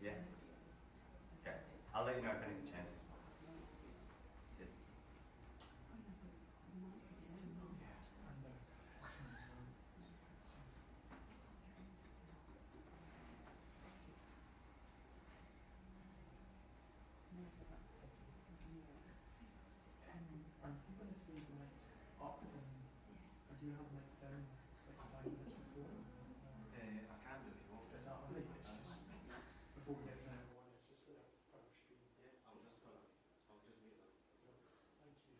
Yeah? Okay. I'll let you know if anything changes. Cheers. I can do if you want. It's just before we get to everyone, it's just for our stream. Yeah, I'll just mute them. Thank you.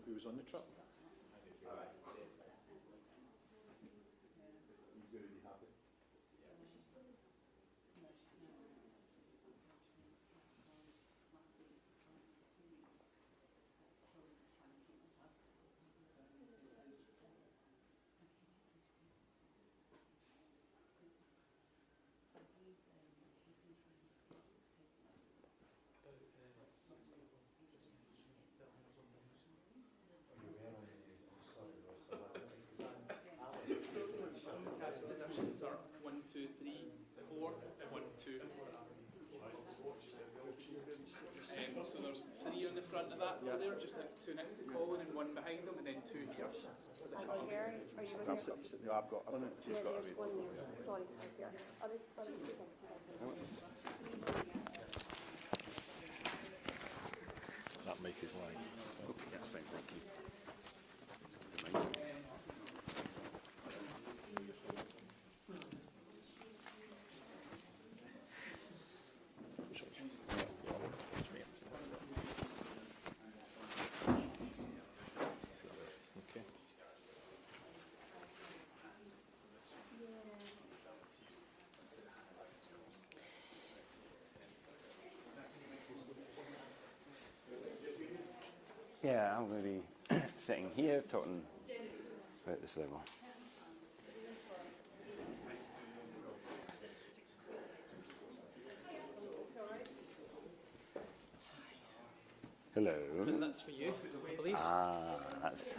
Who was on the truck? All right. He's going to be happy. Are 1, 2, 3, 4, 1, 2. So there's 3 on the front of that there, just two next to Colin and 1 behind them, and then 2 here. Are here? Are you No, I've got. She's yeah, got there's one there. Sorry, here. Other That mic is live. Okay, that's fine, thank you. Yeah, I'm going to be sitting here talking about this level. Hello. And that's for you, I believe. Ah, that's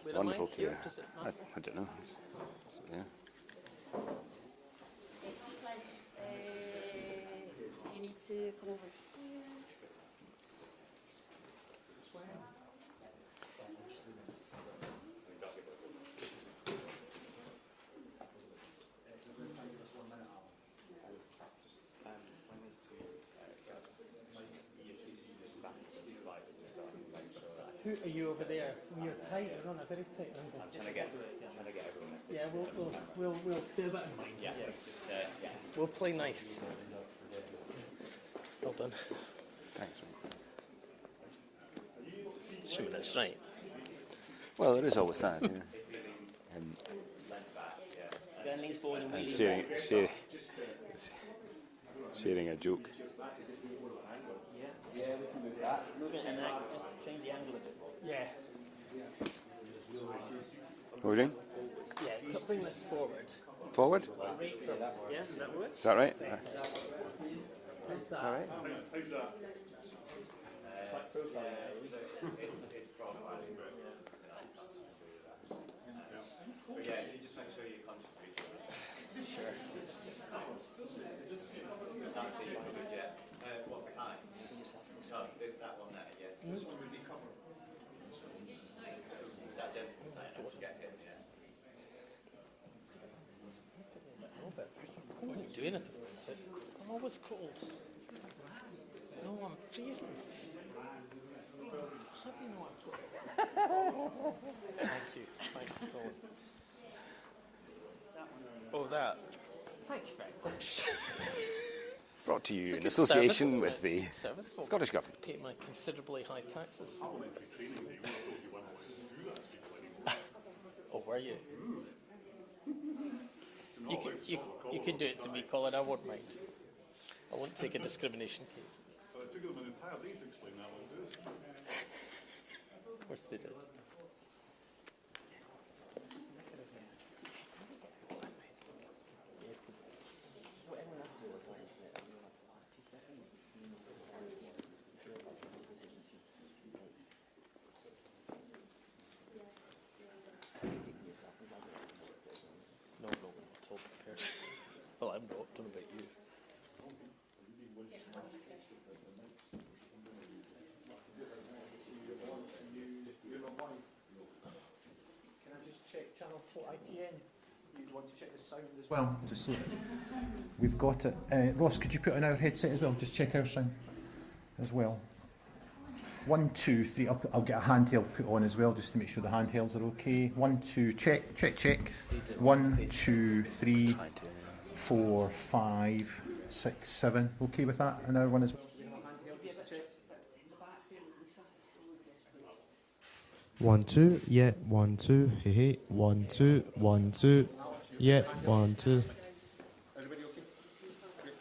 Where wonderful am I? to hear. Here? Does it I don't know. Yeah. you need to come over here. Who are you over there? You're tight, you're on a very tight angle. I'm trying to get everyone. Yeah, we'll bear that in mind. Yeah, it's just yeah. We'll play nice. Well done. Thanks, mate. Assuming it's right. Well, there is always that. Yeah. Bending's bowling and And wheeling. sharing a joke. Yeah, we can move that. Move it and just change the angle a bit more. Yeah, What are we doing? yeah. Bring this forward. Forward? Yeah, does that work? Is that right? How's that? All right. It's profiling. But yeah, you just make sure you're conscious of each other. Sure. Can't see you good yet. What behind? Oh, that one there, yeah. That gentleman saying I should get him, yeah. No, but I wouldn't do anything about it. I'm always cold. No, I'm freezing. Have you know I'm cold? Thank you. Thank you, Colin. Oh, that. Thanks, Frank. brought to you in Good association service, with the Good service. Well, Scottish Government. pay my considerably high taxes. Oh, were you? You can do it to me, Colin. I won't mind. I won't take a discrimination case. So it took them an entire day to explain that one to us. Of course they did. No, it's all prepared. Well, I'm not. Don't know about you. Can I just check channel 4 ITN? You want to check the sound as well? Just so that we've got it. Ross, could you put on our headset as well? Just check our sound as well. 1, 2, 3. I'll get a handheld put on as well, just to make sure the handhelds are okay. 1, 2, check, check, check. 1, 2, 3, 4, 5, 6, 7. Okay with that? And our one as well. 1, 2, yeah, 1, 2, hey, hey, 1, 2, 1, 2, yeah, 1, 2. Everybody okay? Great.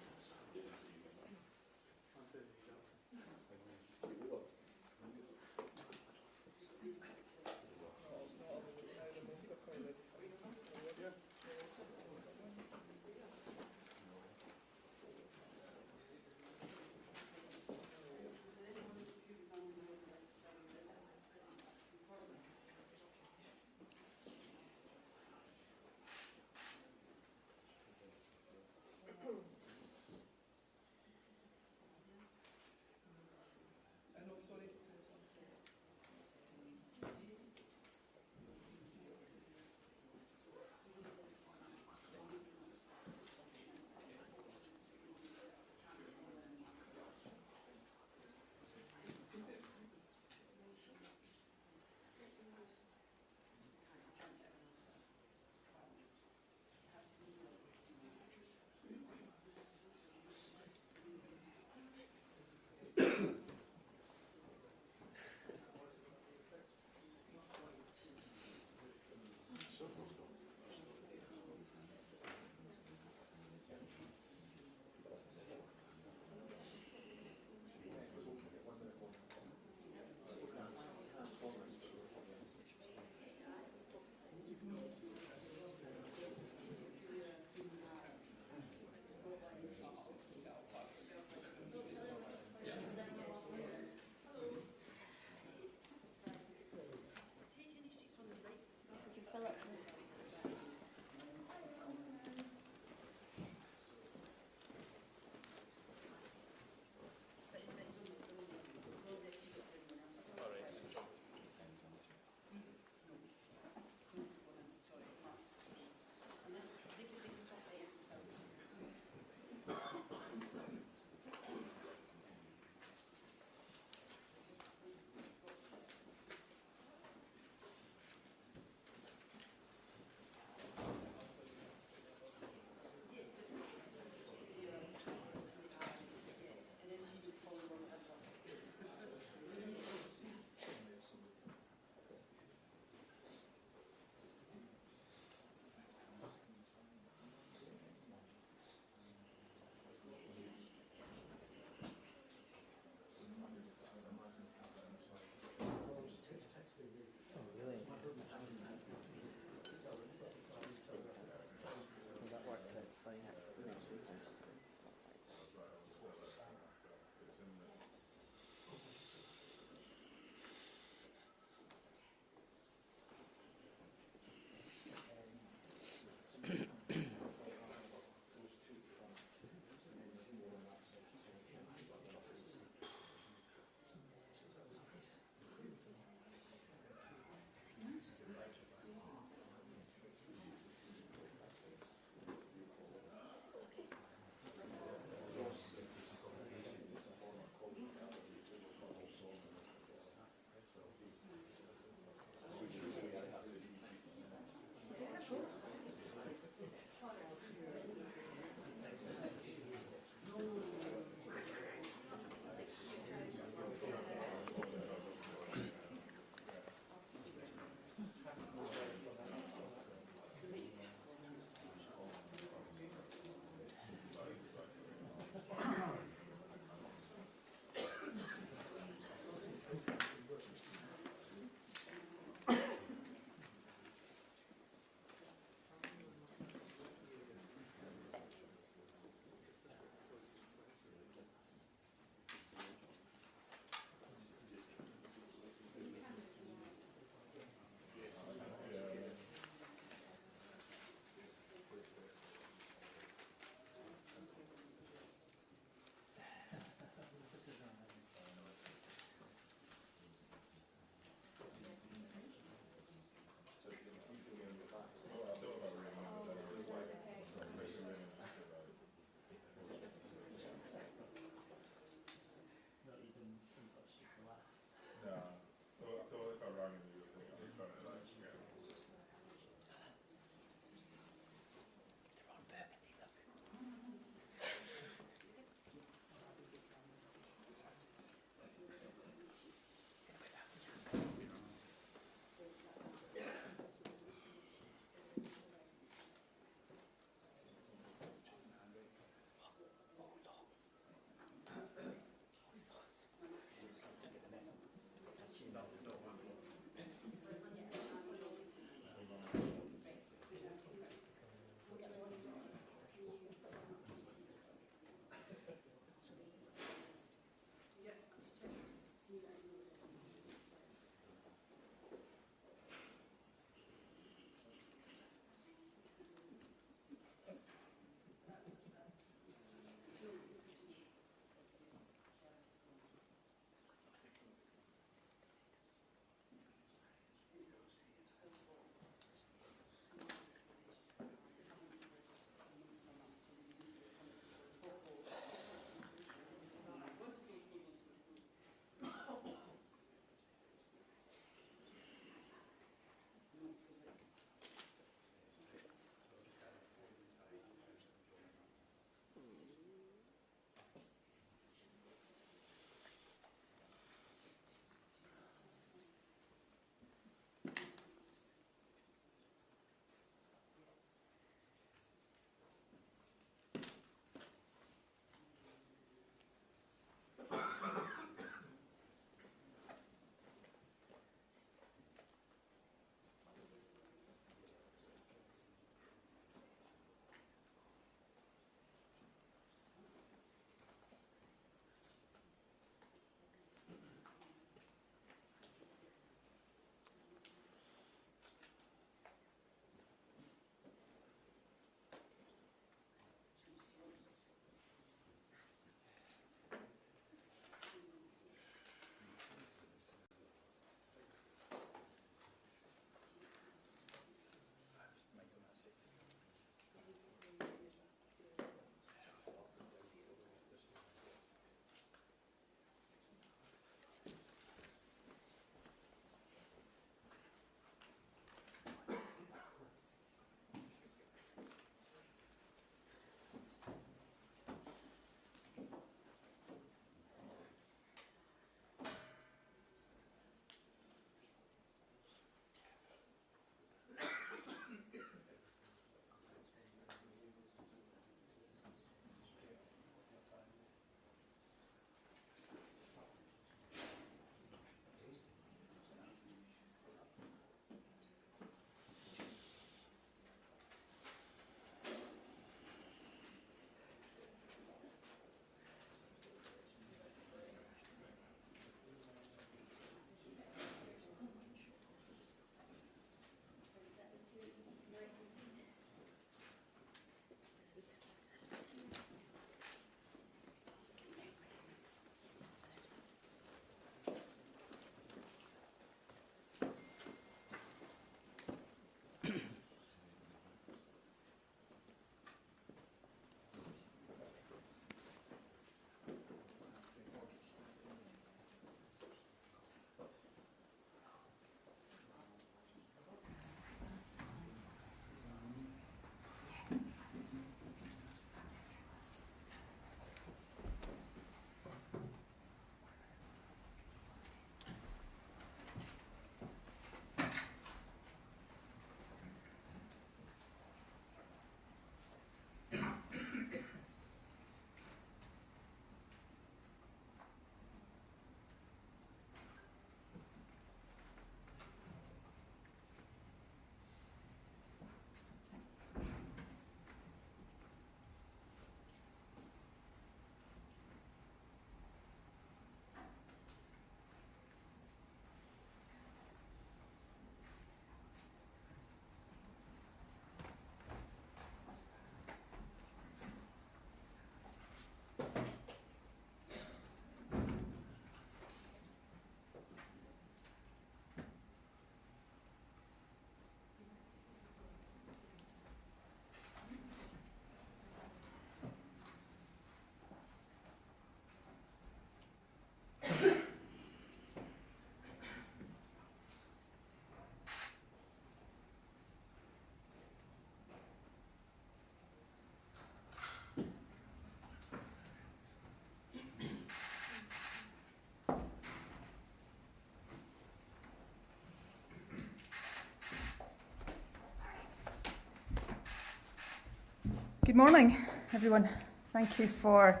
Good morning, everyone. Thank you for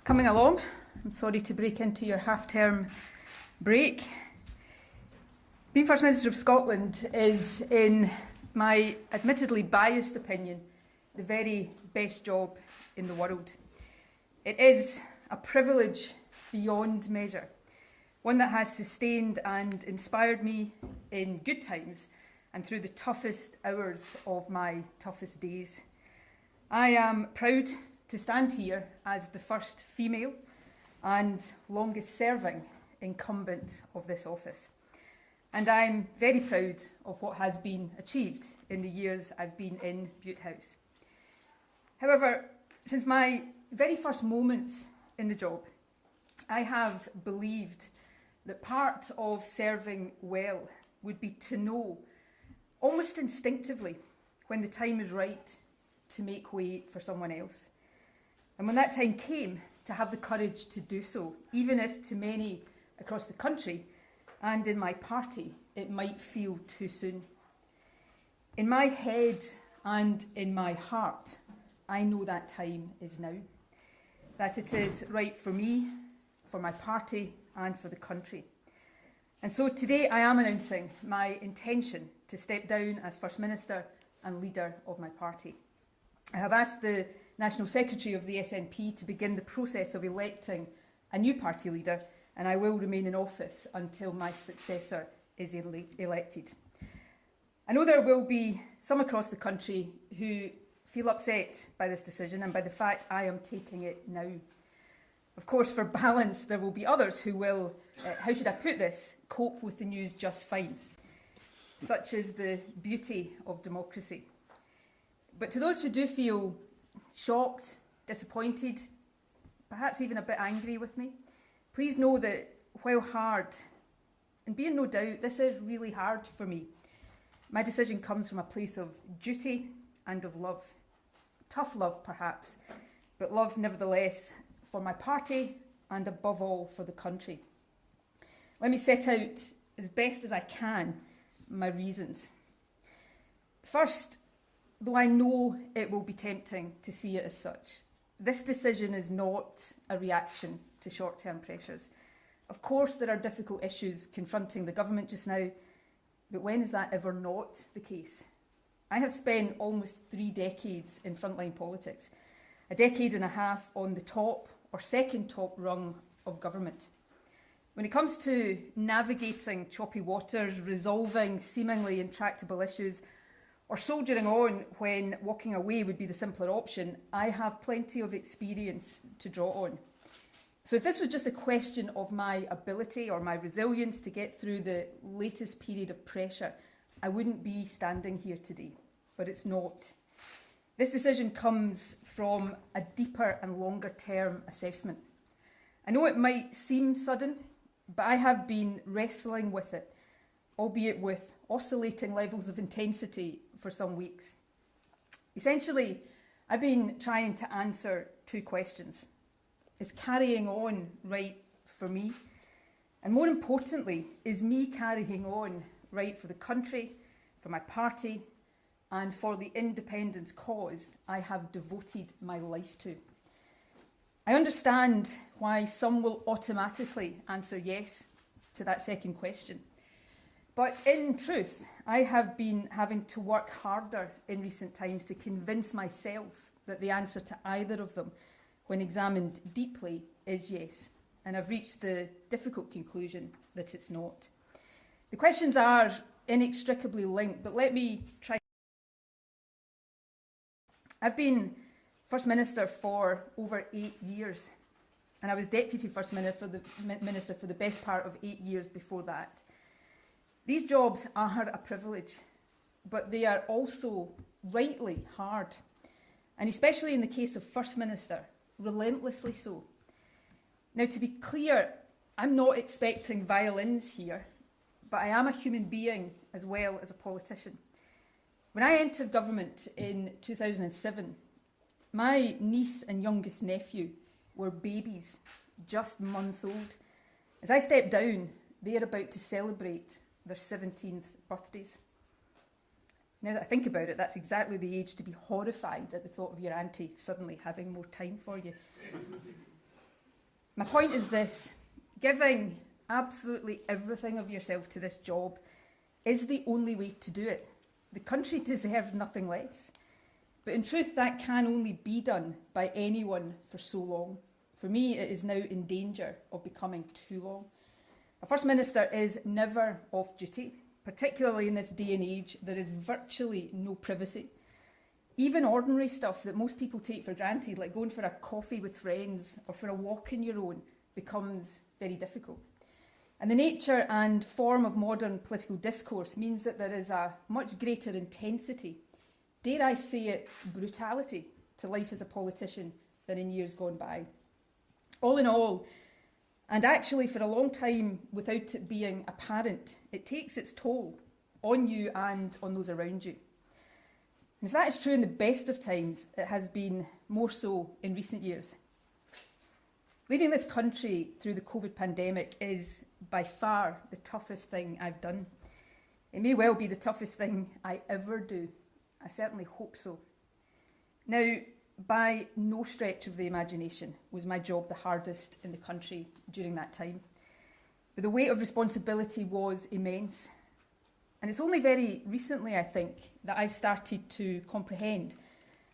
coming along. I'm sorry to break into your half-term break. Being First Minister of Scotland is, in my admittedly biased opinion, the very best job in the world. It is a privilege beyond measure, one that has sustained and inspired me in good times and through the toughest hours of my toughest days. I am proud to stand here as the first female and longest serving incumbent of this office. And I'm very proud of what has been achieved in the years I've been in Bute House. However, since my very first moments in the job, I have believed that part of serving well would be to know, almost instinctively, when the time is right to make way for someone else. And when that time came, to have the courage to do so, even if to many across the country and in my party it might feel too soon. In my head and in my heart, I know that time is now, that it is right for me, for my party and for the country. And so today I am announcing my intention to step down as First Minister and leader of my party. I have asked the National Secretary of the SNP to begin the process of electing a new party leader, and I will remain in office until my successor is elected. I know there will be some across the country who feel upset by this decision and by the fact I am taking it now. Of course, for balance, there will be others who will, how should I put this, cope with the news just fine. Such is the beauty of democracy. But to those who do feel shocked, disappointed, perhaps even a bit angry with me, please know that while hard, and be in no doubt, this is really hard for me, my decision comes from a place of duty and of love. Tough love, perhaps, but love nevertheless for my party and above all for the country. Let me set out as best as I can my reasons. First, though I know it will be tempting to see it as such, this decision is not a reaction to short-term pressures. Of course, there are difficult issues confronting the government just now, but when is that ever not the case? I have spent almost 3 decades in frontline politics, a decade and a half on the top or second top rung of government. When it comes to navigating choppy waters, resolving seemingly intractable issues, or soldiering on when walking away would be the simpler option, I have plenty of experience to draw on. So if this was just a question of my ability or my resilience to get through the latest period of pressure, I wouldn't be standing here today, but it's not. This decision comes from a deeper and longer term assessment. I know it might seem sudden, but I have been wrestling with it, albeit with oscillating levels of intensity for some weeks. Essentially, I've been trying to answer 2 questions. Is carrying on right for me? And more importantly, is me carrying on right for the country, for my party, and for the independence cause I have devoted my life to? I understand why some will automatically answer yes to that second question. But in truth, I have been having to work harder in recent times to convince myself that the answer to either of them, when examined deeply, is yes. And I've reached the difficult conclusion that it's not. The questions are inextricably linked, but let me try. I've been First Minister for over 8 years, and I was Deputy First Minister for the best part of 8 years before that. These jobs are a privilege, but they are also rightly hard, and especially in the case of First Minister, relentlessly so. Now, to be clear, I'm not expecting violins here, but I am a human being as well as a politician. When I entered government in 2007, my niece and youngest nephew were babies, just months old. As I stepped down, they are about to celebrate their 17th birthdays. Now that I think about it, that's exactly the age to be horrified at the thought of your auntie suddenly having more time for you. My point is this: giving absolutely everything of yourself to this job is the only way to do it. The country deserves nothing less. But in truth, that can only be done by anyone for so long. For me, it is now in danger of becoming too long. A First Minister is never off duty, particularly in this day and age. There is virtually no privacy. Even ordinary stuff that most people take for granted, like going for a coffee with friends or for a walk on your own, becomes very difficult. And the nature and form of modern political discourse means that there is a much greater intensity, dare I say it, brutality to life as a politician than in years gone by. All in all, and actually for a long time without it being apparent, it takes its toll on you and on those around you. And if that is true in the best of times, it has been more so in recent years. Leading this country through the COVID pandemic is by far the toughest thing I've done. It may well be the toughest thing I ever do. I certainly hope so. Now, by no stretch of the imagination was my job the hardest in the country during that time. But the weight of responsibility was immense. And it's only very recently, I think, that I've started to comprehend,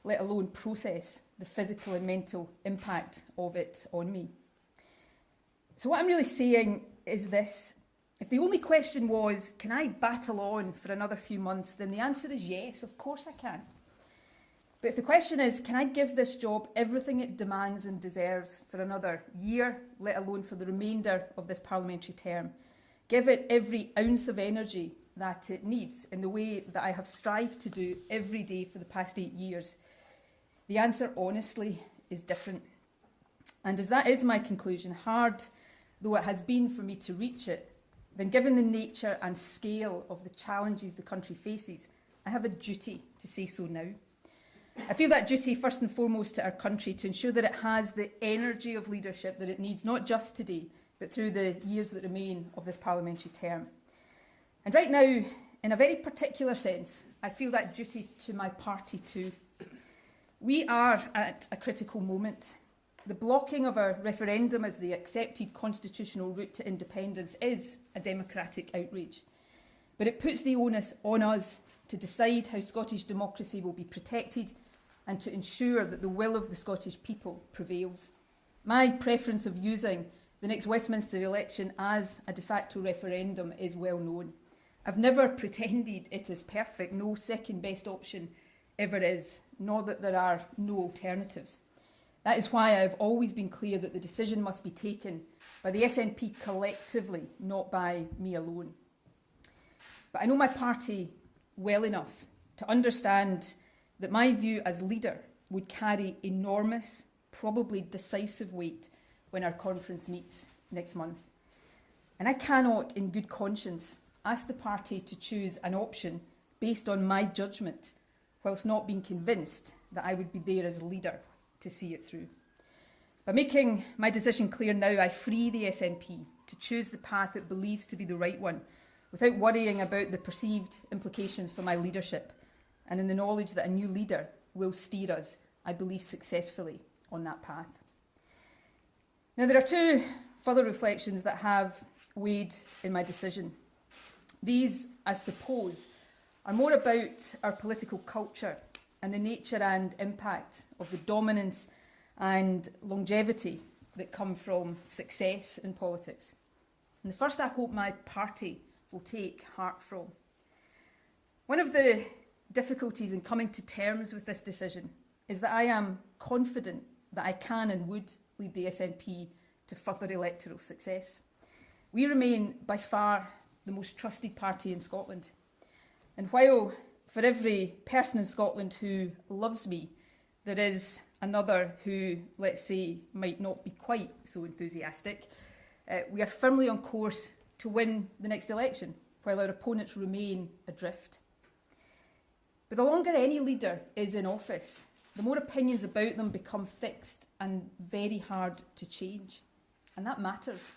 let alone process, the physical and mental impact of it on me. So what I'm really saying is this: if the only question was, can I battle on for another few months, then the answer is yes, of course I can. But if the question is, can I give this job everything it demands and deserves for another year, let alone for the remainder of this parliamentary term, give it every ounce of energy that it needs in the way that I have strived to do every day for the past 8 years, the answer, honestly, is different. And as that is my conclusion, hard though it has been for me to reach it, then given the nature and scale of the challenges the country faces, I have a duty to say so now. I feel that duty first and foremost to our country to ensure that it has the energy of leadership that it needs, not just today, but through the years that remain of this parliamentary term. And right now, in a very particular sense, I feel that duty to my party too. We are at a critical moment. The blocking of a referendum as the accepted constitutional route to independence is a democratic outrage. But it puts the onus on us to decide how Scottish democracy will be protected and to ensure that the will of the Scottish people prevails. My preference of using the next Westminster election as a de facto referendum is well known. I've never pretended it is perfect, no second best option ever is, nor that there are no alternatives. That is why I've always been clear that the decision must be taken by the SNP collectively, not by me alone. But I know my party well enough to understand that my view as leader would carry enormous, probably decisive weight when our conference meets next month. And I cannot, in good conscience, ask the party to choose an option based on my judgment, whilst not being convinced that I would be there as leader to see it through. By making my decision clear now, I free the SNP to choose the path it believes to be the right one, without worrying about the perceived implications for my leadership, and in the knowledge that a new leader will steer us, I believe, successfully on that path. Now, there are two further reflections that have weighed in my decision. These, I suppose, are more about our political culture and the nature and impact of the dominance and longevity that come from success in politics. And the first, I hope my party will take heart from. One of the difficulties in coming to terms with this decision is that I am confident that I can and would lead the SNP to further electoral success. We remain by far the most trusted party in Scotland. And while for every person in Scotland who loves me, there is another who, let's say, might not be quite so enthusiastic, we are firmly on course to win the next election, while our opponents remain adrift. But the longer any leader is in office, the more opinions about them become fixed and very hard to change. And that matters.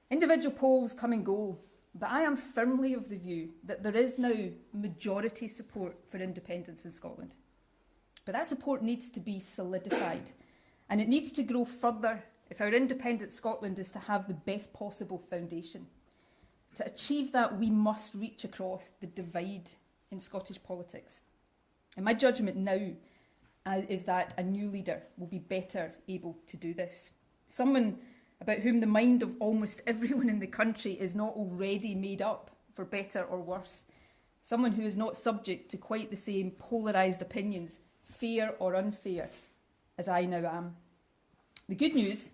Individual polls come and go, but I am firmly of the view that there is now majority support for independence in Scotland. But that support needs to be solidified, and it needs to grow further if our independent Scotland is to have the best possible foundation. To achieve that, we must reach across the divide in Scottish politics. And my judgment now is that a new leader will be better able to do this. Someone about whom the mind of almost everyone in the country is not already made up, for better or worse. Someone who is not subject to quite the same polarised opinions, fair or unfair, as I now am. The good news,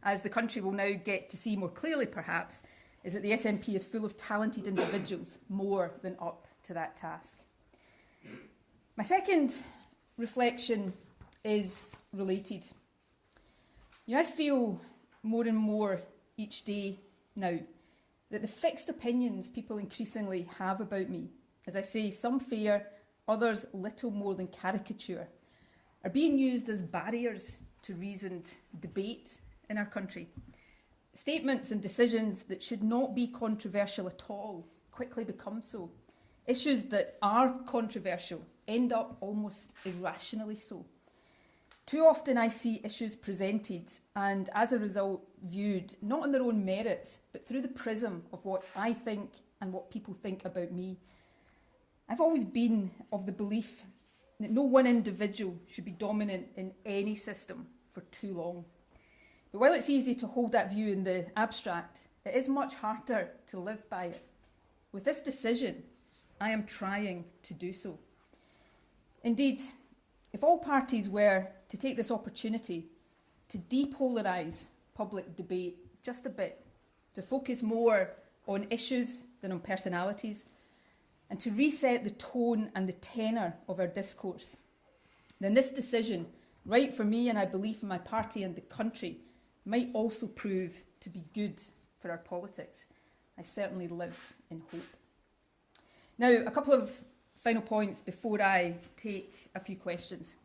as the country will now get to see more clearly perhaps, is that the SNP is full of talented individuals, more than up to that task. My second reflection is related. I feel more and more each day now that the fixed opinions people increasingly have about me, as I say, some fair, others little more than caricature, are being used as barriers to reasoned debate in our country. Statements and decisions that should not be controversial at all quickly become so. Issues that are controversial end up almost irrationally so. Too often I see issues presented and as a result viewed not on their own merits but through the prism of what I think and what people think about me. I've always been of the belief that no one individual should be dominant in any system for too long. But while it's easy to hold that view in the abstract, it is much harder to live by it. With this decision, I am trying to do so. Indeed, if all parties were to take this opportunity to depolarise public debate just a bit, to focus more on issues than on personalities, and to reset the tone and the tenor of our discourse, then this decision, right for me and I believe for my party and the country, might also prove to be good for our politics. I certainly live in hope. Now, a couple of final points before I take a few questions.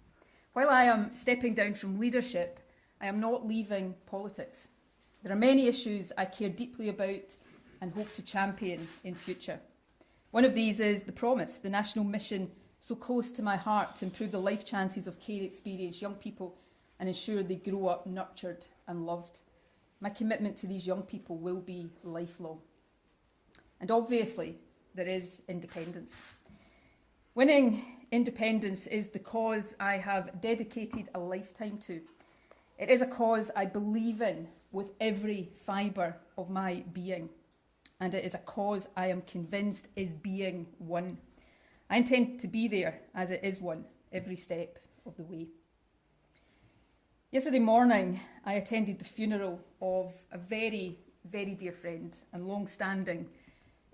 While I am stepping down from leadership, I am not leaving politics. There are many issues I care deeply about and hope to champion in future. One of these is the promise, the national mission so close to my heart to improve the life chances of care experienced young people and ensure they grow up nurtured and loved. My commitment to these young people will be lifelong. And obviously, there is independence. Winning independence is the cause I have dedicated a lifetime to. It is a cause I believe in with every fibre of my being. And it is a cause I am convinced is being won. I intend to be there as it is won every step of the way. Yesterday morning, I attended the funeral of a very, very dear friend and long-standing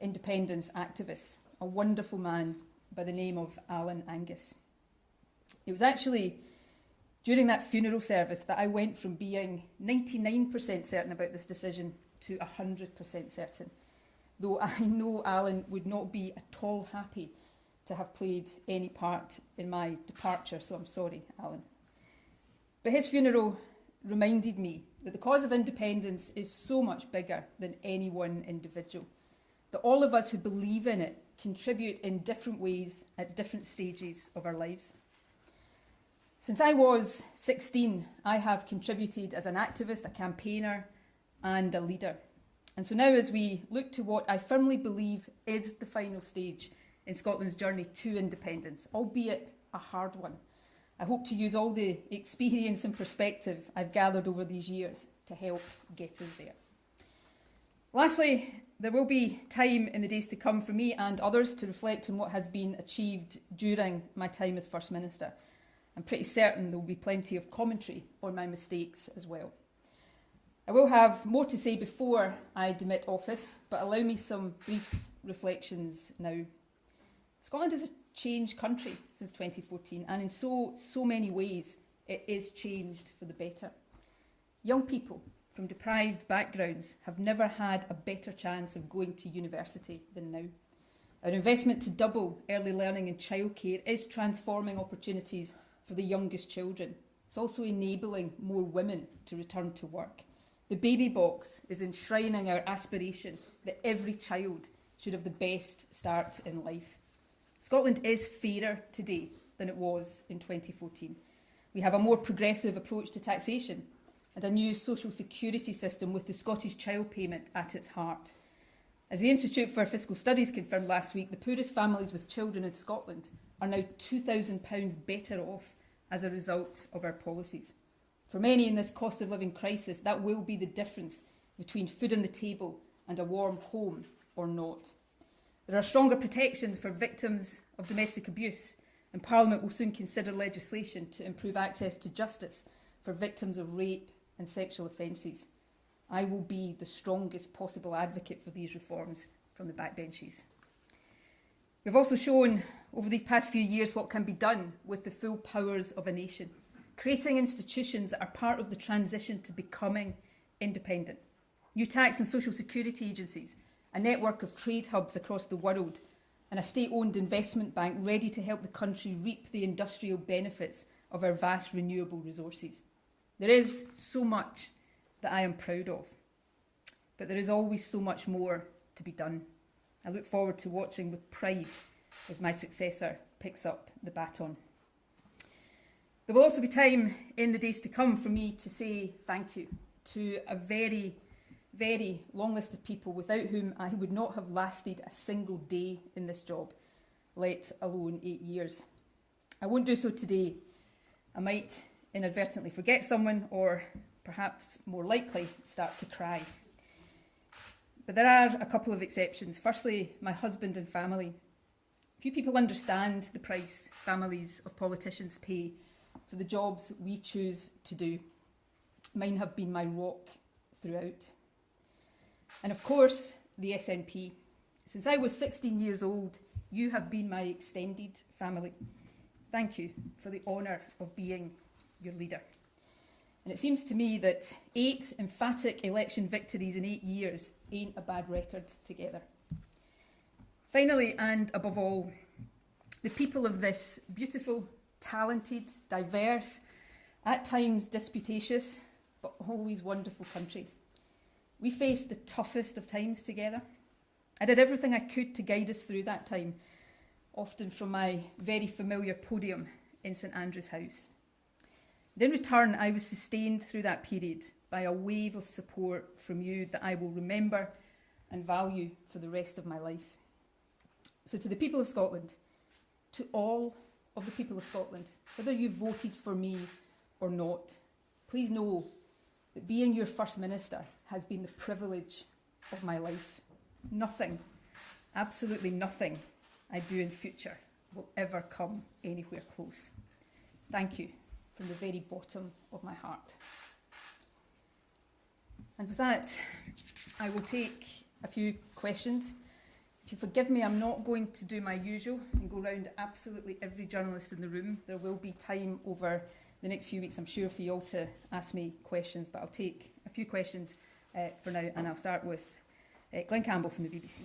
independence activist, a wonderful man by the name of Alan Angus. It was actually during that funeral service that I went from being 99% certain about this decision to 100% certain, though I know Alan would not be at all happy to have played any part in my departure, so I'm sorry, Alan. But his funeral reminded me that the cause of independence is so much bigger than any one individual, that all of us who believe in it contribute in different ways at different stages of our lives. Since I was 16, I have contributed as an activist, a campaigner, and a leader. And so now as we look to what I firmly believe is the final stage in Scotland's journey to independence, albeit a hard one, I hope to use all the experience and perspective I've gathered over these years to help get us there. Lastly, there will be time in the days to come for me and others to reflect on what has been achieved during my time as First Minister. I'm pretty certain there will be plenty of commentary on my mistakes as well. I will have more to say before I demit office, but allow me some brief reflections now. Scotland is a changed country since 2014, and in so many ways it is changed for the better. Young people from deprived backgrounds have never had a better chance of going to university than now. Our investment to double early learning and childcare is transforming opportunities for the youngest children. It's also enabling more women to return to work. The baby box is enshrining our aspiration that every child should have the best start in life. Scotland is fairer today than it was in 2014. We have a more progressive approach to taxation and a new social security system with the Scottish Child Payment at its heart. As the Institute for Fiscal Studies confirmed last week, the poorest families with children in Scotland are now £2,000 better off as a result of our policies. For many in this cost of living crisis, that will be the difference between food on the table and a warm home or not. There are stronger protections for victims of domestic abuse, and Parliament will soon consider legislation to improve access to justice for victims of rape and sexual offences. I will be the strongest possible advocate for these reforms from the backbenches. We've also shown over these past few years what can be done with the full powers of a nation, creating institutions that are part of the transition to becoming independent. New tax and social security agencies, a network of trade hubs across the world, and a state-owned investment bank ready to help the country reap the industrial benefits of our vast renewable resources. There is so much that I am proud of, but there is always so much more to be done. I look forward to watching with pride as my successor picks up the baton. There will also be time in the days to come for me to say thank you to a very, very long list of people without whom I would not have lasted a single day in this job, let alone 8 years. I won't do so today. I might inadvertently forget someone, or perhaps more likely start to cry. But there are a couple of exceptions. Firstly, my husband and family. Few people understand the price families of politicians pay for the jobs we choose to do. Mine have been my rock throughout. And of course, the SNP. Since I was 16 years old, you have been my extended family. Thank you for the honour of being your leader. And it seems to me that 8 emphatic election victories in 8 years ain't a bad record together. Finally, and above all, the people of this beautiful, talented, diverse, at times disputatious, but always wonderful country. We faced the toughest of times together. I did everything I could to guide us through that time, often from my very familiar podium in St Andrew's House. And in return, I was sustained through that period by a wave of support from you that I will remember and value for the rest of my life. So to the people of Scotland, to all of the people of Scotland, whether you voted for me or not, please know that being your First Minister has been the privilege of my life. Nothing, absolutely nothing I do in future will ever come anywhere close. Thank you from the very bottom of my heart. And with that, I will take a few questions. If you forgive me, I'm not going to do my usual and go round absolutely every journalist in the room. There will be time over the next few weeks, I'm sure, for you all to ask me questions, but I'll take a few questions for now, and I'll start with Glenn Campbell from the BBC.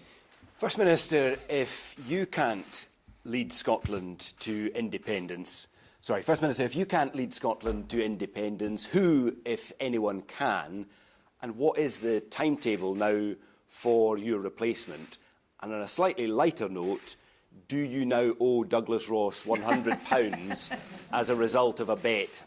First Minister, if you can't lead Scotland to independence, First Minister, if you can't lead Scotland to independence, who, if anyone, can? And what is the timetable now for your replacement? And on a slightly lighter note, do you now owe Douglas Ross £100 as a result of a bet?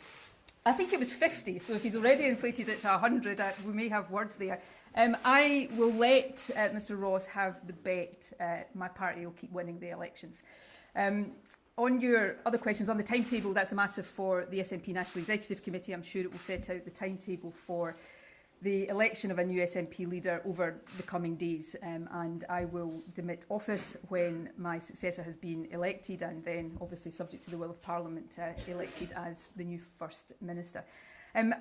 I think it was 50, so if he's already inflated it to 100, we may have words there. I will let Mr Ross have the bet. My party will keep winning the elections. On your other questions, on the timetable, that's a matter for the SNP National Executive Committee. I'm sure it will set out the timetable for the election of a new SNP leader over the coming days, and I will demit office when my successor has been elected, and then, obviously subject to the will of Parliament, elected as the new First Minister. And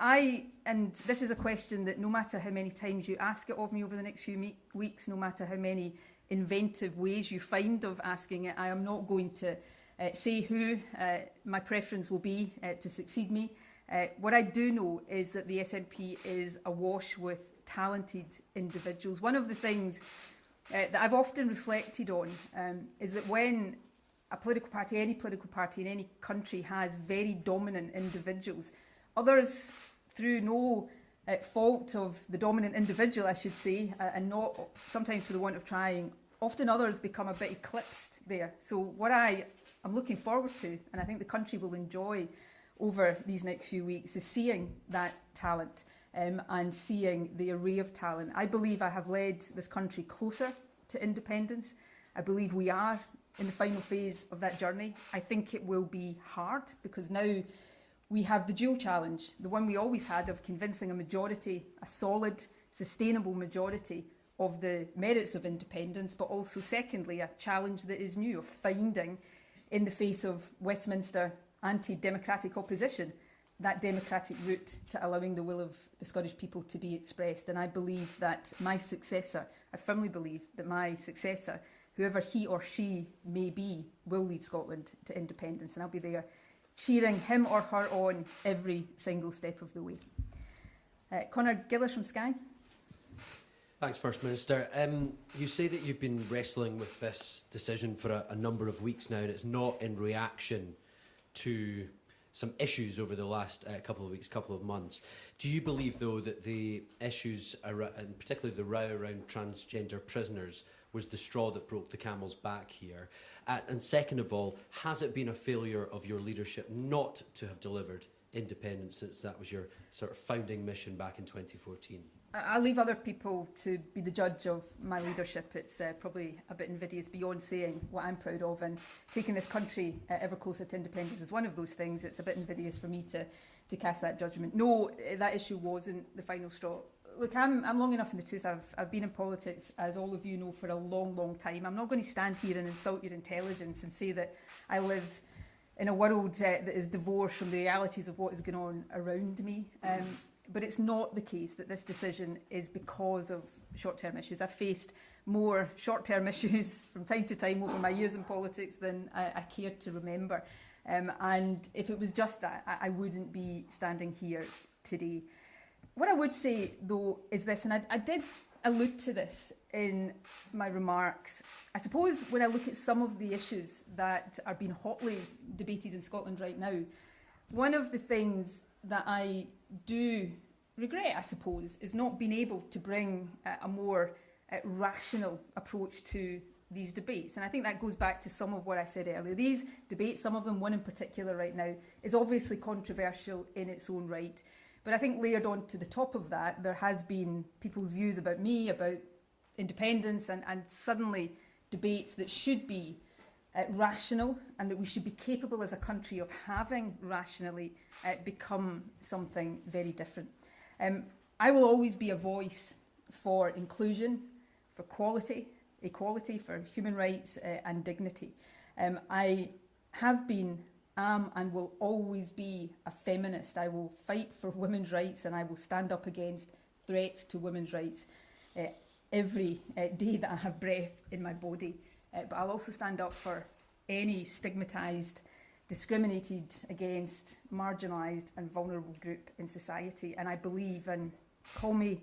this is a question that no matter how many times you ask it of me over the next few weeks, no matter how many inventive ways you find of asking it, I am not going to say who my preference will be to succeed me. What I do know is that the SNP is awash with talented individuals. One of the things that I've often reflected on is that when a political party, any political party in any country has very dominant individuals, others, through no fault of the dominant individual, I should say, and not sometimes for the want of trying, often others become a bit eclipsed there. So what I'm looking forward to, and I think the country will enjoy over these next few weeks, is seeing that talent and seeing the array of talent. I believe I have led this country closer to independence. I believe we are in the final phase of that journey. I think it will be hard because now we have the dual challenge, the one we always had of convincing a majority, a solid, sustainable majority of the merits of independence, but also secondly, a challenge that is new of finding, in the face of Westminster anti-democratic opposition, that democratic route to allowing the will of the Scottish people to be expressed. And I believe that my successor, I firmly believe that my successor, whoever he or she may be, will lead Scotland to independence, and I'll be there cheering him or her on every single step of the way. Conor Gillis from Sky. Thanks, First Minister. You say that you've been wrestling with this decision for a number of weeks now, and it's not in reaction to some issues over the last couple of weeks, couple of months. Do you believe, though, that the issues, and particularly the row around transgender prisoners, was the straw that broke the camel's back here? And second of all, has it been a failure of your leadership not to have delivered independence since that was your sort of founding mission back in 2014? I'll leave other people to be the judge of my leadership. It's probably a bit invidious beyond saying what I'm proud of, and taking this country ever closer to independence is one of those things. It's a bit invidious for me to cast that judgment. No, that issue wasn't the final straw. Look, I'm long enough in the tooth. I've been in politics, as all of you know, for a long, long time. I'm not going to stand here and insult your intelligence and say that I live in a world that is divorced from the realities of what is going on around me. But it's not the case that this decision is because of short-term issues. I've faced more short-term issues from time to time over my years in politics than I care to remember. And if it was just that, I wouldn't be standing here today. What I would say, though, is this, and I did allude to this in my remarks. I suppose when I look at some of the issues that are being hotly debated in Scotland right now, one of the things that I do regret, I suppose, is not being able to bring a more rational approach to these debates. And I think that goes back to some of what I said earlier. These debates, some of them, one in particular right now, is obviously controversial in its own right. But I think layered on to the top of that, there has been people's views about me, about independence, and suddenly debates that should be rational and that we should be capable as a country of having rationally become something very different. I will always be a voice for inclusion, for quality, equality, for human rights and dignity. I have been, am and will always be a feminist. I will fight for women's rights and I will stand up against threats to women's rights every day that I have breath in my body. But I'll also stand up for any stigmatised, discriminated against, marginalised and vulnerable group in society. And I believe, and call me,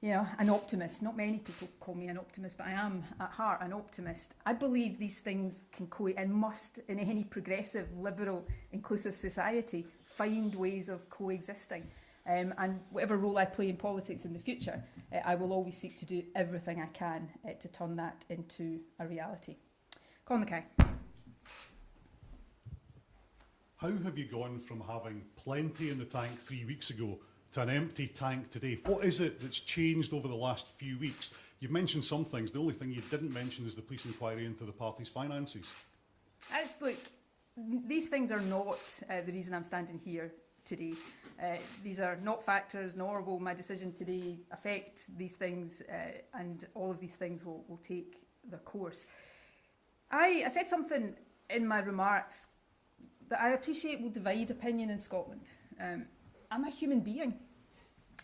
an optimist. Not many people call me an optimist, but I am at heart an optimist. I believe these things can and must, in any progressive, liberal, inclusive society, find ways of coexisting. And whatever role I play in politics in the future, I will always seek to do everything I can to turn that into a reality. Colin Mackay. How have you gone from having plenty in the tank 3 weeks ago to an empty tank today? What is it that's changed over the last few weeks? You've mentioned some things. The only thing you didn't mention is the police inquiry into the party's finances. Look, these things are not the reason I'm standing here today. These are not factors, nor will my decision today affect these things, and all of these things will take their course. I said something in my remarks that I appreciate will divide opinion in Scotland. I'm a human being,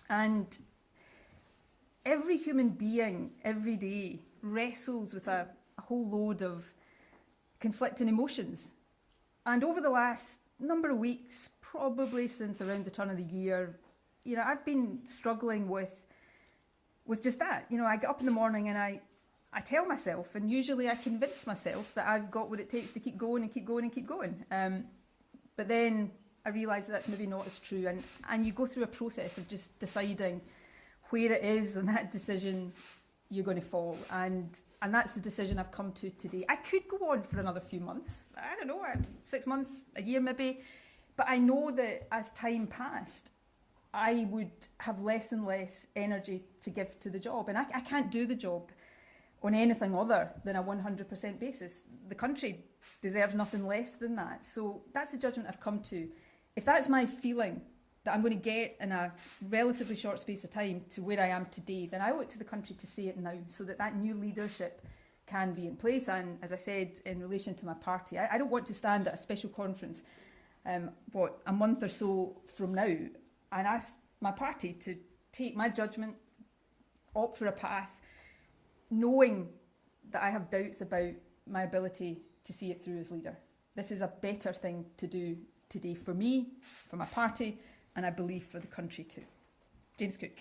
and every human being, every day, wrestles with a whole load of conflicting emotions. And over the last number of weeks, probably since around the turn of the year, I've been struggling with just that. I get up in the morning and I tell myself, and usually I convince myself that I've got what it takes to keep going and keep going and keep going. But then I realise that's maybe not as true, and you go through a process of just deciding where it is and that decision you're going to fall, and that's the decision I've come to today. I could go on for another few months, I don't know, 6 months, a year maybe, but I know that as time passed, I would have less and less energy to give to the job, and I can't do the job on anything other than a 100% basis. The country deserves nothing less than that. So that's the judgment I've come to. If that's my feeling, that I'm going to get in a relatively short space of time to where I am today, then I owe it to the country to say it now, so that that new leadership can be in place. And as I said, in relation to my party, I don't want to stand at a special conference, a month or so from now, and ask my party to take my judgment, opt for a path, knowing that I have doubts about my ability to see it through as leader. This is a better thing to do today for me, for my party, and I believe for the country too. James Cook.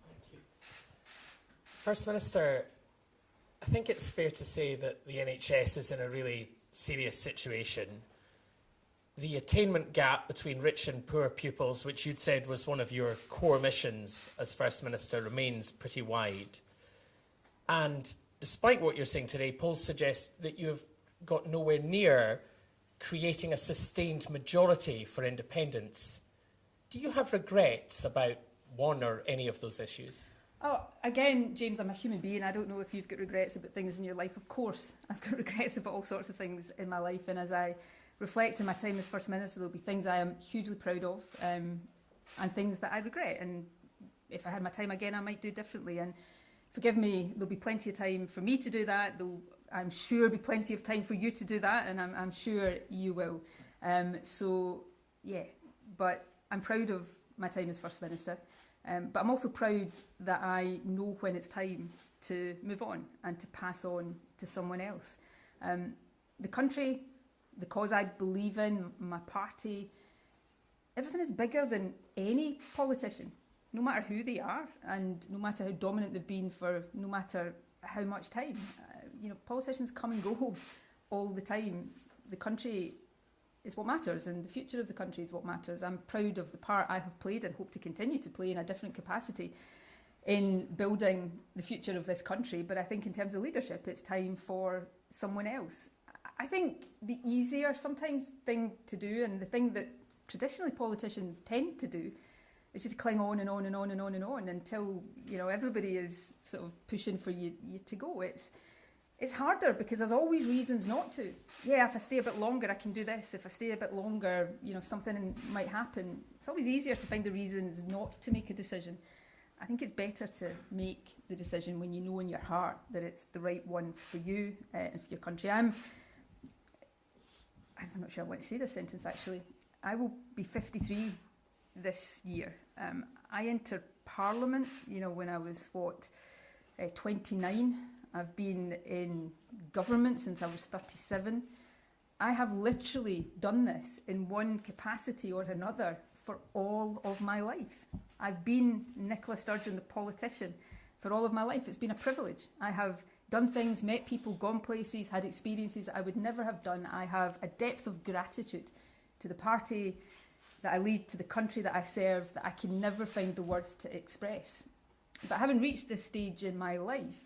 Thank you. First Minister, I think it's fair to say that the NHS is in a really serious situation. The attainment gap between rich and poor pupils, which you'd said was one of your core missions as First Minister, remains pretty wide. And despite what you're saying today, polls suggest that you've got nowhere near creating a sustained majority for independence. Do you have regrets about one or any of those issues? Oh, again, James, I'm a human being. I don't know if you've got regrets about things in your life. Of course, I've got regrets about all sorts of things in my life. And as I reflect on my time as First Minister, there'll be things I am hugely proud of and things that I regret. And if I had my time again, I might do differently. And forgive me, there'll be plenty of time for me to do that. There'll, I'm sure, be plenty of time for you to do that, and I'm sure you will. So, yeah, but I'm proud of my time as First Minister. But I'm also proud that I know when it's time to move on and to pass on to someone else. The country, the cause I believe in, my party, everything is bigger than any politician, no matter who they are and no matter how dominant they've been for no matter how much time. You know, politicians come and go all the time. The country is what matters, and the future of the country is what matters. I'm proud of the part I have played and hope to continue to play in a different capacity in building the future of this country. But I think in terms of leadership, it's time for someone else. I think the easier sometimes thing to do, and the thing that traditionally politicians tend to do, is just to cling on and on and on and on and on until, you know, everybody is sort of pushing for you to go. It's harder because there's always reasons not to. Yeah, if I stay a bit longer, I can do this. If I stay a bit longer, you know, something might happen. It's always easier to find the reasons not to make a decision. I think it's better to make the decision when you know in your heart that it's the right one for you and for your country. I'm not sure I want to say this sentence, actually. I will be 53 this year. I entered Parliament, you know, when I was, 29. I've been in government since I was 37. I have literally done this in one capacity or another for all of my life. I've been Nicola Sturgeon, the politician, for all of my life. It's been a privilege. I have done things, met people, gone places, had experiences that I would never have done. I have a depth of gratitude to the party that I lead, to the country that I serve, that I can never find the words to express. But having reached this stage in my life,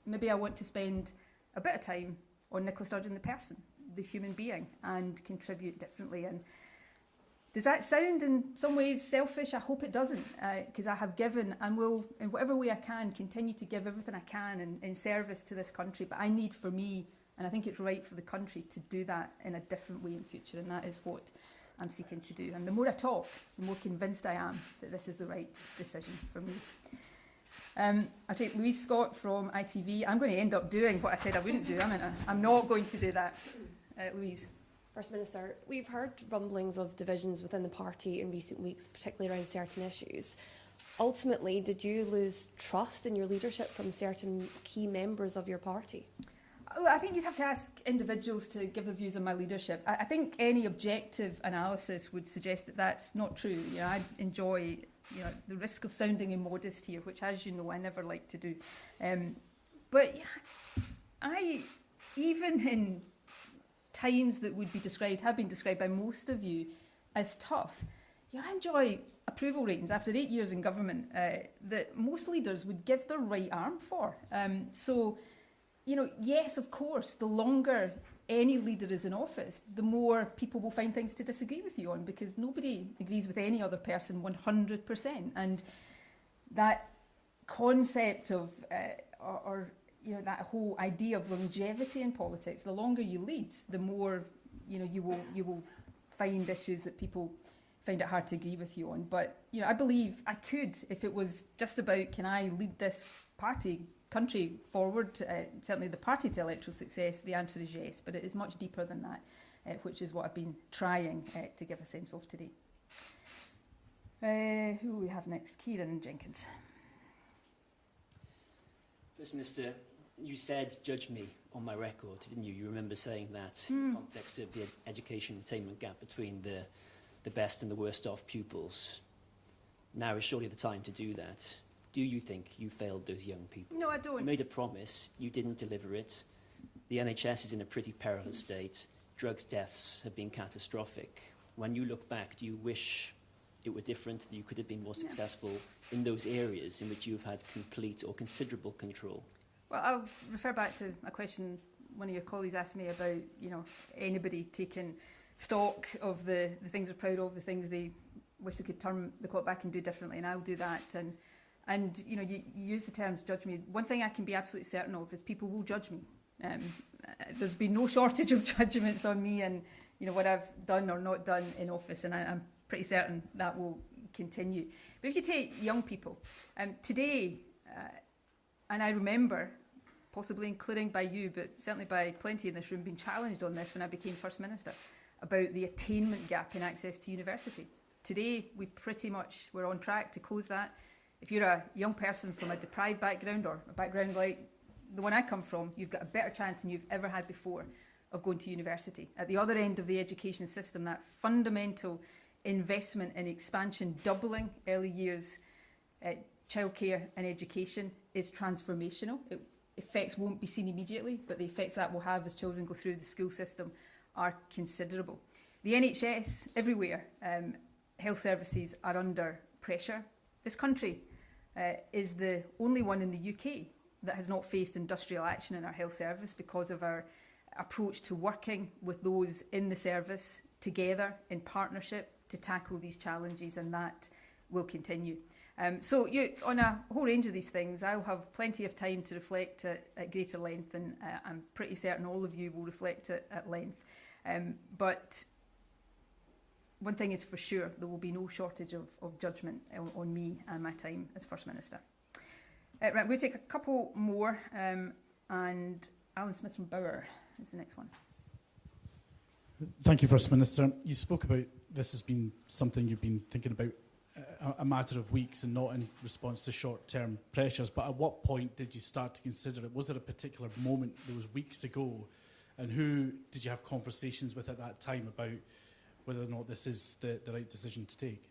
maybe I want to spend a bit of time on Nicola Sturgeon, the person, the human being, and contribute differently. And does that sound in some ways selfish? I hope it doesn't, because I have given and will, in whatever way I can, continue to give everything I can in service to this country. But I need for me, and I think it's right for the country, to do that in a different way in future, and that is what I'm seeking to do. And the more I talk, the more convinced I am that this is the right decision for me. I'll take Louise Scott from ITV. I'm going to end up doing what I said I wouldn't do. I'm not going to do that. Louise. First Minister, we've heard rumblings of divisions within the party in recent weeks, particularly around certain issues. Ultimately, did you lose trust in your leadership from certain key members of your party? I think you'd have to ask individuals to give their views on my leadership. I think any objective analysis would suggest that that's not true. You know, I enjoy, you know, the risk of sounding immodest here, which, as you know, I never like to do. But yeah, even in times that would be described, have been described by most of you as tough, I enjoy approval ratings after 8 years in government that most leaders would give their right arm for. So, yes, of course, the longer any leader is in office, the more people will find things to disagree with you on, because nobody agrees with any other person 100%. And that concept of, that whole idea of longevity in politics, the longer you lead, the more, you will find issues that people find it hard to agree with you on. But, I believe I could, if it was just about, can I lead this country forward, certainly the party to electoral success, the answer is yes. But it is much deeper than that, which is what I've been trying to give a sense of today. Who will we have next? Kieran Jenkins. First Minister, you said, judge me on my record, didn't you? You remember saying that in the context of the education attainment gap between the best and the worst off pupils. Now is surely the time to do that. Do you think you failed those young people? No, I don't. You made a promise, you didn't deliver it. The NHS is in a pretty perilous state. Drugs deaths have been catastrophic. When you look back, do you wish it were different, that you could have been more successful in those areas in which you've had complete or considerable control? Well, I'll refer back to a question one of your colleagues asked me about, anybody taking stock of the things they're proud of, the things they wish they could turn the clock back and do differently, and I'll do that. And you use the terms judge me. One thing I can be absolutely certain of is people will judge me. There's been no shortage of judgments on me and what I've done or not done in office, and I'm pretty certain that will continue. But if you take young people, today, and I remember, possibly including by you, but certainly by plenty in this room, being challenged on this when I became First Minister, about the attainment gap in access to university. Today, we're on track to close that. If you're a young person from a deprived background or a background like the one I come from, you've got a better chance than you've ever had before of going to university. At the other end of the education system, that fundamental investment in expansion, doubling early years childcare and education is transformational. Effects won't be seen immediately, but the effects that will have as children go through the school system are considerable. The NHS, everywhere, health services are under pressure. This country is the only one in the UK that has not faced industrial action in our health service because of our approach to working with those in the service together in partnership to tackle these challenges, and that will continue. So on a whole range of these things, I'll have plenty of time to reflect at greater length, and I'm pretty certain all of you will reflect at length. But one thing is for sure, there will be no shortage of judgment on me and my time as First Minister. Right, I'm going to take a couple more, and Alan Smith from Bauer is the next one. Thank you, First Minister. You spoke about this has been something you've been thinking about a matter of weeks and not in response to short-term pressures, but at what point did you start to consider it? Was there a particular moment those weeks ago, and who did you have conversations with at that time about whether or not this is the right decision to take?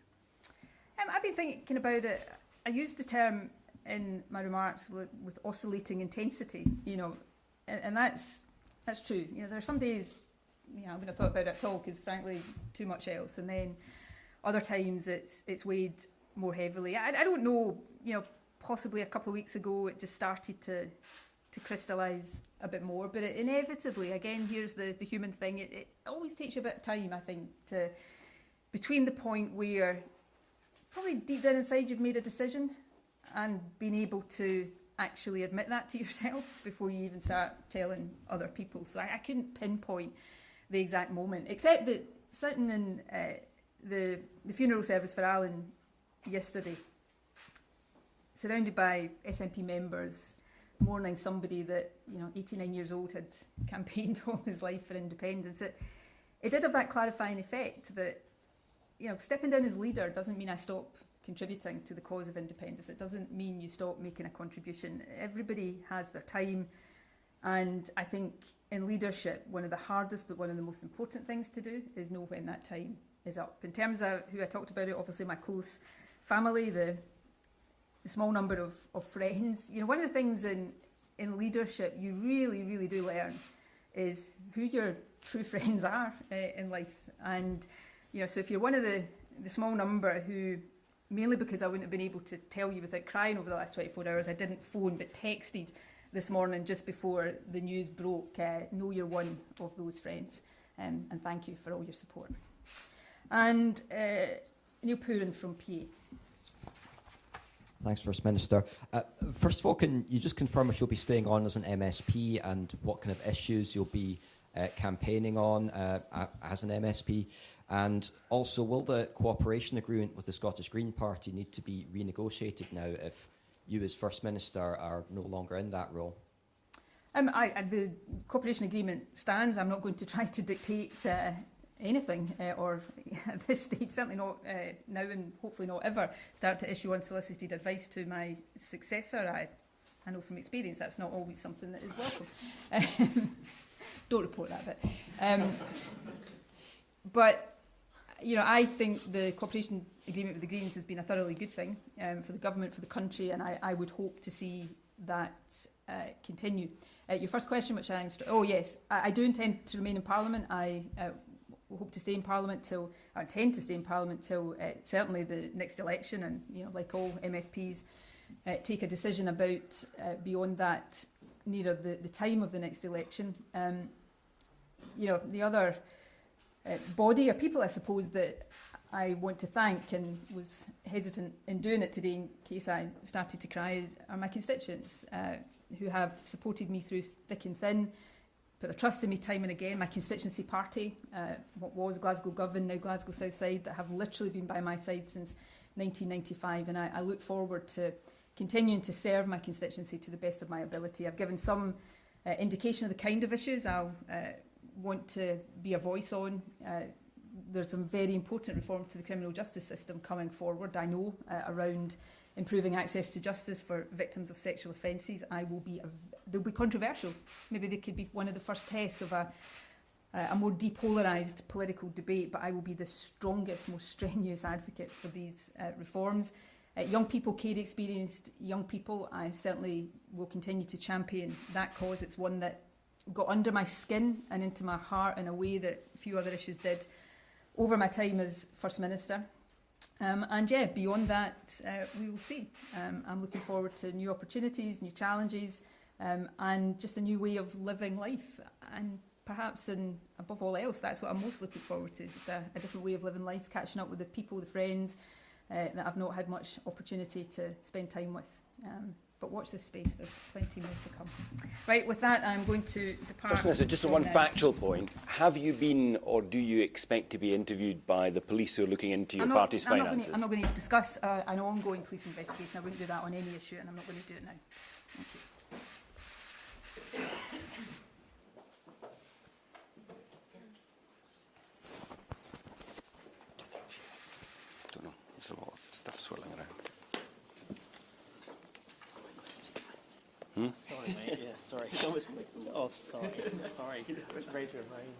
I've been thinking about it. I used the term in my remarks with oscillating intensity, and that's true. There are some days, I wouldn't have thought about it at all because, frankly, too much else, and then other times it's weighed more heavily. I don't know, possibly a couple of weeks ago it just started to crystallise a bit more, but it inevitably, again, here's the human thing, it always takes you a bit of time, I think, between the point where probably deep down inside you've made a decision and being able to actually admit that to yourself before you even start telling other people. So I couldn't pinpoint the exact moment, except that sitting in the funeral service for Alan yesterday, surrounded by SNP members, mourning somebody that 89 years old had campaigned all his life for independence, it did have that clarifying effect that stepping down as leader doesn't mean I stop contributing to the cause of independence. It doesn't mean you stop making a contribution. Everybody has their time, and I think in leadership one of the hardest but one of the most important things to do is know when that time is up. In terms of who I talked about, obviously my close family, the small number of friends. One of the things in leadership you really, really do learn is who you're true friends are in life. And, you know, so if you're one of the small number who, mainly because I wouldn't have been able to tell you without crying over the last 24 hours, I didn't phone but texted this morning just before the news broke, know you're one of those friends, and thank you for all your support. And Neil Pooran from PA. Thanks, First Minister. First of all, can you just confirm if you'll be staying on as an MSP and what kind of issues you'll be campaigning on as an MSP? And also, will the cooperation agreement with the Scottish Green Party need to be renegotiated now if you as First Minister are no longer in that role? The cooperation agreement stands. I'm not going to try to dictate anything, or at this stage, certainly not now and hopefully not ever, start to issue unsolicited advice to my successor. I know from experience that's not always something that is welcome. Don't report that bit. But, you know, I think the cooperation agreement with the Greens has been a thoroughly good thing for the government, for the country, and I would hope to see that continue. Your first question, which yes, I do intend to remain in Parliament. I hope to stay in Parliament till, I intend to stay in Parliament till certainly the next election, and, you know, like all MSPs, take a decision about beyond that nearer the time of the next election. You know, the other body or people, I suppose, that I want to thank, and was hesitant in doing it today in case I started to cry, are my constituents who have supported me through thick and thin, put their trust in me time and again. My constituency party, what was Glasgow Govan, now Glasgow Southside, that have literally been by my side since 1995, and I look forward to continuing to serve my constituency to the best of my ability. I've given some indication of the kind of issues I'll want to be a voice on. There's some very important reform to the criminal justice system coming forward, I know, around improving access to justice for victims of sexual offences. They'll be controversial. Maybe they could be one of the first tests of a more depolarised political debate, but I will be the strongest, most strenuous advocate for these reforms. Young people, care-experienced young people, I certainly will continue to champion that cause. It's one that got under my skin and into my heart in a way that few other issues did over my time as First Minister. And yeah, beyond that, we will see. I'm looking forward to new opportunities, new challenges, and just a new way of living life. And perhaps, above all else, that's what I'm most looking forward to, just a different way of living life, catching up with the people, the friends that I've not had much opportunity to spend time with. But watch this space, there's plenty more to come. Right, with that, I'm going to depart. Just one factual point. Have you been, or do you expect to be interviewed by the police who are looking into your party's finances? I'm not going to discuss an ongoing police investigation. I wouldn't do that on any issue, and I'm not going to do it now. Thank you. I don't know. There's a lot of stuff swirling around. Sorry, mate. Yeah, sorry. It's almost sorry. Sorry. It's ready to remind.